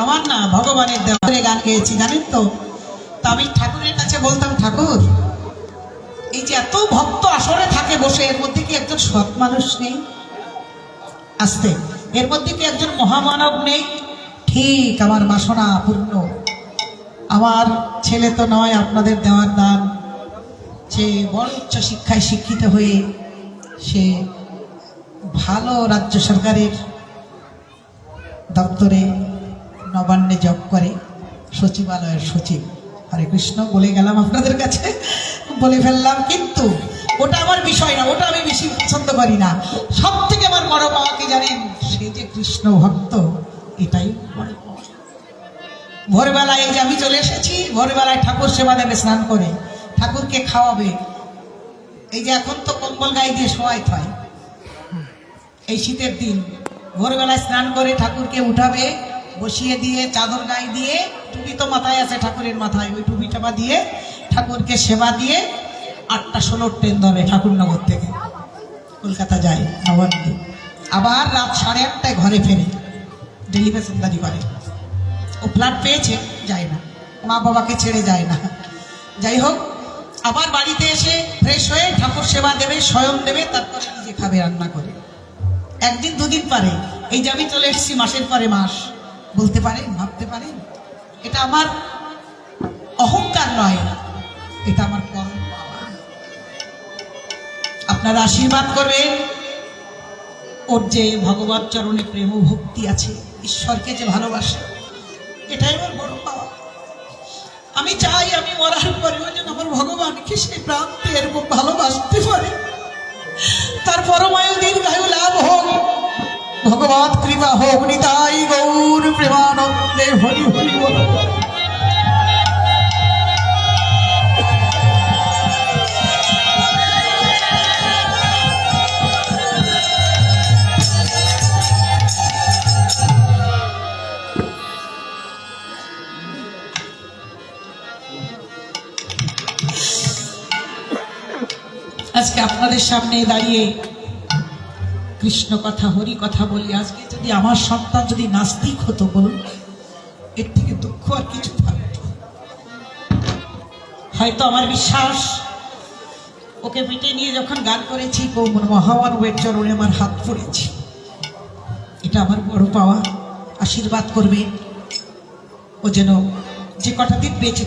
আমার না ভগবানের দেওয়া গান গেয়েছি জানেন তো। আমি ঠাকুরের কাছে বলতাম, ঠাকুর এই যে এত ভক্ত আসরে থাকে বসে, এর মধ্যে কি একজন সৎ মানুষ নেই? আসতে এর মধ্যে কি একজন মহামানব নেই? ঠিক আমার বাসনা পূর্ণ। আমার ছেলে তো নয় আপনাদের দেওয়ার দান, যে বড় উচ্চ শিক্ষায় শিক্ষিত হয়ে সে ভালো রাজ্য সরকারের দপ্তরে নবান্নে জব করে, সচিবালয়ের সচিব। হরে কৃষ্ণ বলে গেলাম আপনাদের কাছে, বলে ফেললাম, কিন্তু ওটা আমার বিষয় না, ওটা আমি বেশি পছন্দ করি না। সব থেকে আমার বড় পাওয়া কি জানেন? সে যে কৃষ্ণ ভক্ত, এটাই বড় পাওয়া। ভোরবেলায় এই যে আমি চলে এসেছি, ভোরবেলায় ঠাকুর সেবা দেবে, স্নান করে ঠাকুরকে খাওয়াবে। এই যে এখন তো কম্বল গায়ে দিয়ে শোয়াই হয়, এই শীতের দিন ভোরবেলায় স্নান করে ঠাকুরকে উঠাবে, বসিয়ে দিয়ে চাদর গায়ে দিয়ে, টুপি তো মাথায় আছে ঠাকুরের মাথায়, ওই টুপি টাপা দিয়ে ঠাকুরকে সেবা দিয়ে 8:16 ট্রেন ধরে ঠাকুরনগর থেকে কলকাতা যায় নবান্নে। আবার রাত 8:30 ঘরে ফেরে, ডেলি প্যাসেঞ্জারি করে। ও ফ্ল্যাট পেয়েছে, যায় না, মা বাবাকে ছেড়ে যায় না। যাই হোক, আবার বাড়িতে এসে ফ্রেশ হয়ে ঠাকুর সেবা দেবে, শয়ন দেবে, তারপরে নিজে খাবে রান্না করে। একদিন দুদিন পারে। এই যে আমি চলে এসেছি মাসের পরে মাস, বলতে পারেন, ভাবতে পারেন, এটা আমার অহংকার নয়, এটা আমার পরম পাওয়া। আপনারা আশীর্বাদ করবেন। ওর যে ভগবত চরণে প্রেম ও ভক্তি আছে, ঈশ্বরকে যে ভালোবাসে, এটাই আমার বড় পাওয়া। আমি চাই আমি মরার পরেও যেন আমার ভগবানকে সেই প্রান্তে এরকম ভালোবাসতে পারে, তার পরমায়ু দীর্ঘায়ু লাভ হোক, ভগবত কৃপা হোক। নিতাই গৌর প্রেমানন্দে হরি হরি বল। আজকে আপনাদের সামনে দাঁড়িয়ে কৃষ্ণ কথা হরি কথা বলি। আজকে যদি আমার সন্তান যদি নাস্তিক হতো, বলুন এর থেকে দুঃখ আর কিছু থাকতো? হয়তো আমার বিশ্বাস, ওকে পিঠে নিয়ে যখন গান করেছি, মহামানবের চরণে আমার হাত পড়েছি, এটা আমার বড় পাওয়া। আশীর্বাদ করবে ও যেন যে কটা দিন বেঁচে